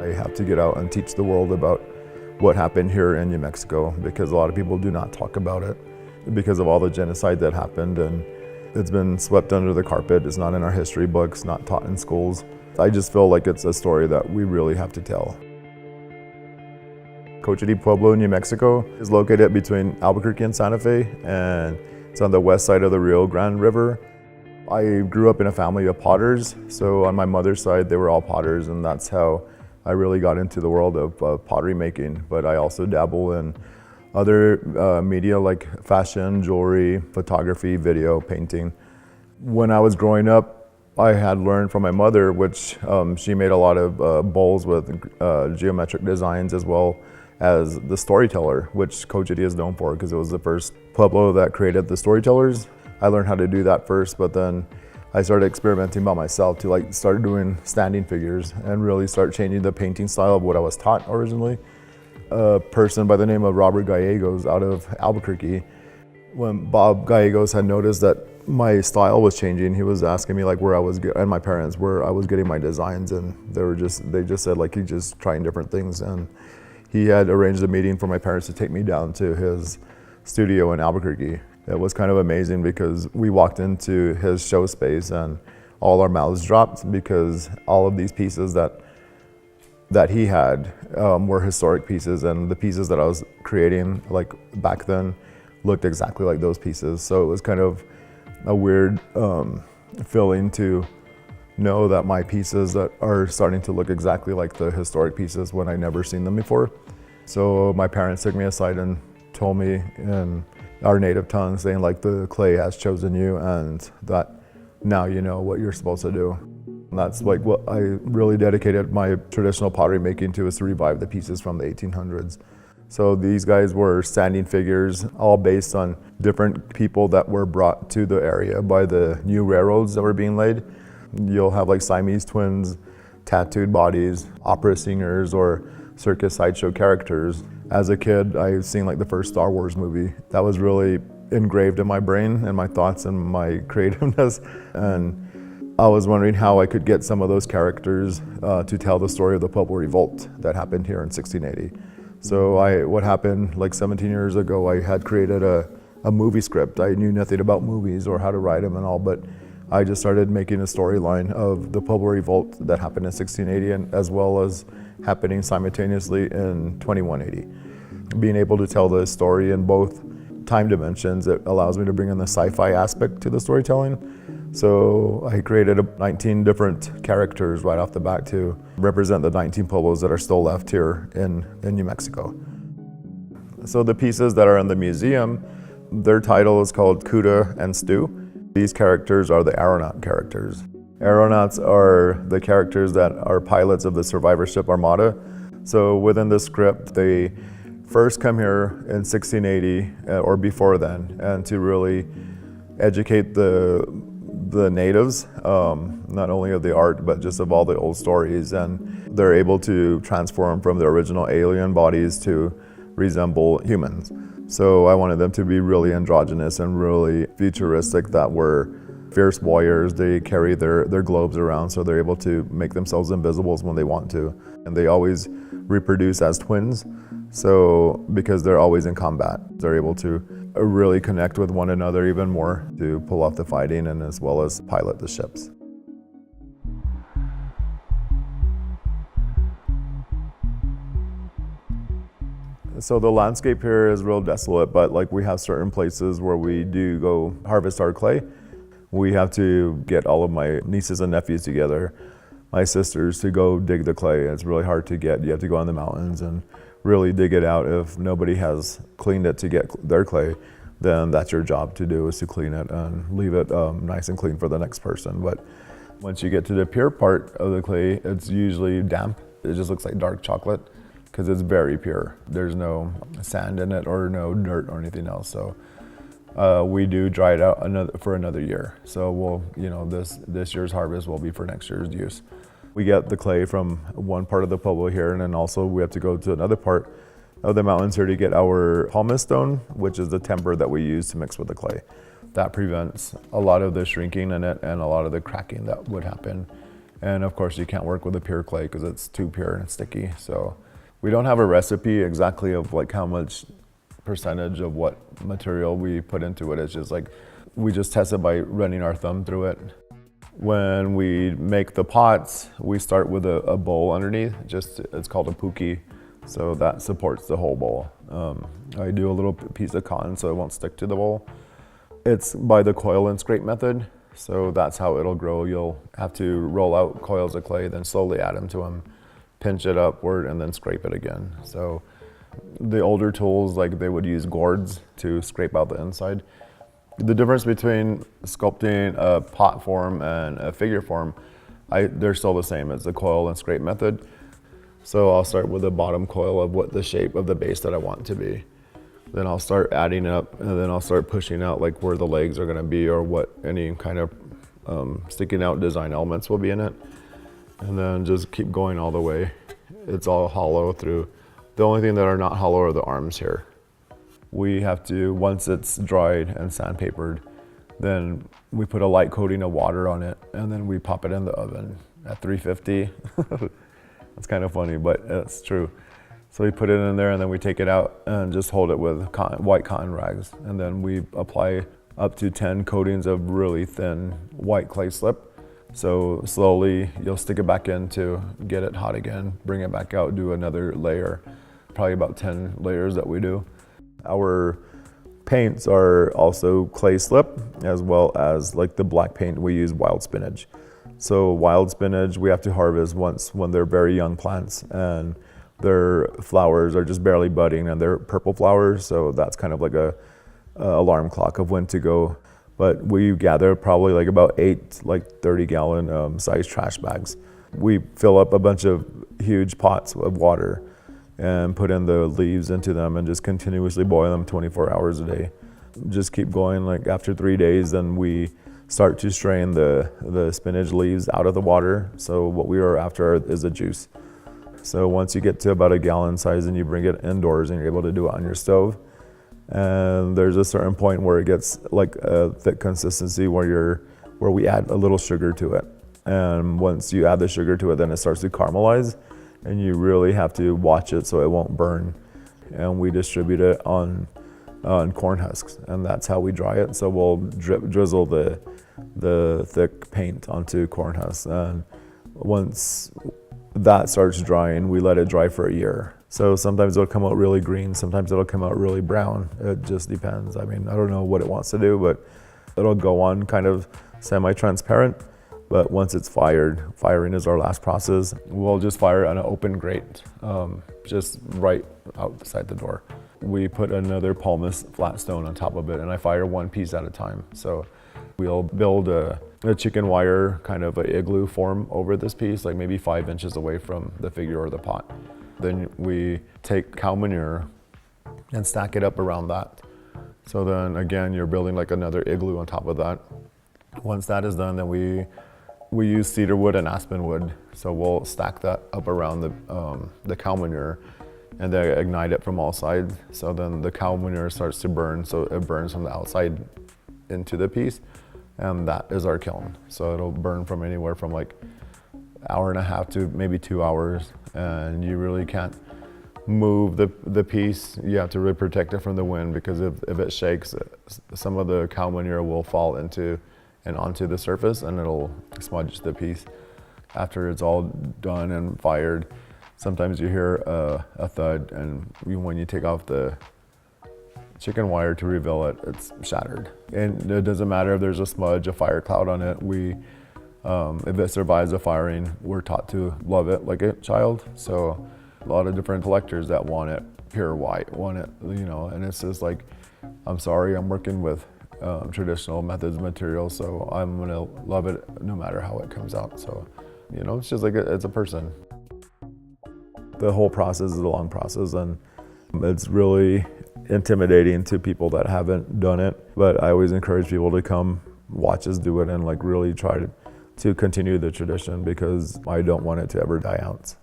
I have to get out and teach the world about what happened here in New Mexico, because a lot of people do not talk about it because of all the genocide that happened, and it's been swept under the carpet. It's not in our history books, not taught in schools. I just feel like it's a story that we really have to tell. Cochiti Pueblo, New Mexico is located between Albuquerque and Santa Fe, and it's on the west side of the Rio Grande River. I grew up in a family of potters, so on my mother's side they were all potters, and that's how I really got into the world of pottery making. But I also dabble in other media like fashion, jewelry, photography, video, painting. When I was growing up, I had learned from my mother, which she made a lot of bowls with geometric designs, as well as the storyteller, which Cochiti is known for because it was the first pueblo that created the storytellers. I learned how to do that first, but then I started experimenting by myself to start doing standing figures and really start changing the painting style of what I was taught originally. A person by the name of Robert Gallegos out of Albuquerque, when Bob Gallegos had noticed that my style was changing, he was asking me where I was, and my parents, where I was getting my designs, and they just said he's just trying different things. And he had arranged a meeting for my parents to take me down to his studio in Albuquerque. It was kind of amazing because we walked into his show space and all our mouths dropped, because all of these pieces that he had were historic pieces, and the pieces that I was creating back then looked exactly like those pieces. So it was kind of a weird feeling to know that my pieces that are starting to look exactly like the historic pieces when I never seen them before. So my parents took me aside and told me in our native tongue, saying the clay has chosen you, and that now you know what you're supposed to do. And that's what I really dedicated my traditional pottery making to, is to revive the pieces from the 1800s. So these guys were standing figures, all based on different people that were brought to the area by the new railroads that were being laid. You'll have Siamese twins, tattooed bodies, opera singers, or circus sideshow characters. As a kid, I seen the first Star Wars movie. That was really engraved in my brain and my thoughts and my creativeness. And I was wondering how I could get some of those characters to tell the story of the Pueblo Revolt that happened here in 1680. So what happened 17 years ago, I had created a movie script. I knew nothing about movies or how to write them and all, but I just started making a storyline of the Pueblo Revolt that happened in 1680, and as well as happening simultaneously in 2180. Being able to tell the story in both time dimensions, it allows me to bring in the sci-fi aspect to the storytelling. So I created 19 different characters right off the bat to represent the 19 pueblos that are still left here in New Mexico. So the pieces that are in the museum, their title is called Cuda and Stew. These characters are the aeronaut characters. Aeronauts are the characters that are pilots of the survivor ship Armada. So within the script, they first come here in 1680 or before then, and to really educate the natives, not only of the art, but just of all the old stories. And they're able to transform from the original alien bodies to resemble humans. So I wanted them to be really androgynous and really futuristic, that were fierce warriors. They carry their globes around, so they're able to make themselves invisible when they want to. And they always reproduce as twins, so because they're always in combat, they're able to really connect with one another even more to pull off the fighting, and as well as pilot the ships. So the landscape here is real desolate, but we have certain places where we do go harvest our clay. We have to get all of my nieces and nephews together, my sisters, to go dig the clay. It's really hard to get. You have to go in the mountains and really dig it out. If nobody has cleaned it to get their clay, then that's your job to do, is to clean it and leave it nice and clean for the next person. But once you get to the pure part of the clay, it's usually damp. It just looks like dark chocolate because it's very pure. There's no sand in it or no dirt or anything else. So we do dry it out for another year. So we'll, this year's harvest will be for next year's use. We get the clay from one part of the pueblo here, and then also we have to go to another part of the mountains here to get our pumice stone, which is the timber that we use to mix with the clay. That prevents a lot of the shrinking in it and a lot of the cracking that would happen And of course you can't work with a pure clay because it's too pure and it's sticky. So we don't have a recipe exactly of like how much percentage of what material we put into it. It's just like, we just test it by running our thumb through it. When we make the pots, we start with a bowl underneath, it's called a puki. So that supports the whole bowl. I do a little piece of cotton so it won't stick to the bowl. It's by the coil and scrape method. So that's how it'll grow. You'll have to roll out coils of clay, then slowly add them to them, pinch it upward, and then scrape it again. So the older tools, like they would use gourds to scrape out the inside. The difference between sculpting a pot form and a figure form, they're still the same. It's the coil and scrape method. So I'll start with the bottom coil of what the shape of the base that I want to be. Then I'll start adding up, and then I'll start pushing out like where the legs are gonna be or what any kind of sticking out design elements will be in it. And then just keep going all the way. It's all hollow through. The only thing that are not hollow are the arms here. We have to, once it's dried and sandpapered, then we put a light coating of water on it, and then we pop it in the oven at 350. It's kind of funny, but it's true. So we put it in there, and then we take it out and just hold it with white cotton rags. And then we apply up to 10 coatings of really thin white clay slip. So slowly you'll stick it back in to get it hot again, bring it back out, do another layer, probably about 10 layers that we do. Our paints are also clay slip, as well as like the black paint, we use wild spinach. So wild spinach we have to harvest when they're very young plants, and their flowers are just barely budding, and they're purple flowers. So that's kind of like a alarm clock of when to go. But we gather probably like about 8 like 30-gallon size trash bags. We fill up a bunch of huge pots of water and put in the leaves into them and just continuously boil them 24 hours a day. Just keep going. Like after 3 days, then we start to strain the spinach leaves out of the water. So what we are after is the juice. So once you get to about a gallon size, and you bring it indoors and you're able to do it on your stove. And there's a certain point where it gets like a thick consistency where we add a little sugar to it. And once you add the sugar to it, then it starts to caramelize, and you really have to watch it so it won't burn. And we distribute it on corn husks, and that's how we dry it. So we'll drizzle the thick paint onto corn husks, and once that starts drying, we let it dry for a year. So sometimes it'll come out really green, sometimes it'll come out really brown. It just depends. I mean, I don't know what it wants to do, but it'll go on kind of semi-transparent. But once it's firing is our last process. We'll just fire on an open grate, just right outside the door. We put another pumice flat stone on top of it, and I fire one piece at a time. So we'll build a chicken wire kind of an igloo form over this piece, like maybe 5 inches away from the figure or the pot. Then we take cow manure and stack it up around that. So then again, you're building like another igloo on top of that. Once that is done, then we use cedar wood and aspen wood. So we'll stack that up around the cow manure, and then ignite it from all sides. So then the cow manure starts to burn, so it burns from the outside into the piece, and that is our kiln. So it'll burn from anywhere from like hour and a half to maybe 2 hours, and you really can't move the piece. You have to really protect it from the wind, because if it shakes, some of the cow manure will fall into and onto the surface, and it'll smudge the piece. After it's all done and fired, sometimes you hear a thud, and when you take off the chicken wire to reveal it, it's shattered. And it doesn't matter if there's a smudge, a fire cloud on it. If it survives the firing, we're taught to love it like a child. So a lot of different collectors that want it pure white, want it, and it's just like, I'm sorry, I'm working with traditional methods materials, so I'm gonna love it no matter how it comes out. So, it's just like it's a person. The whole process is a long process, and it's really intimidating to people that haven't done it. But I always encourage people to come watch us do it and like really try to continue the tradition, because I don't want it to ever die out.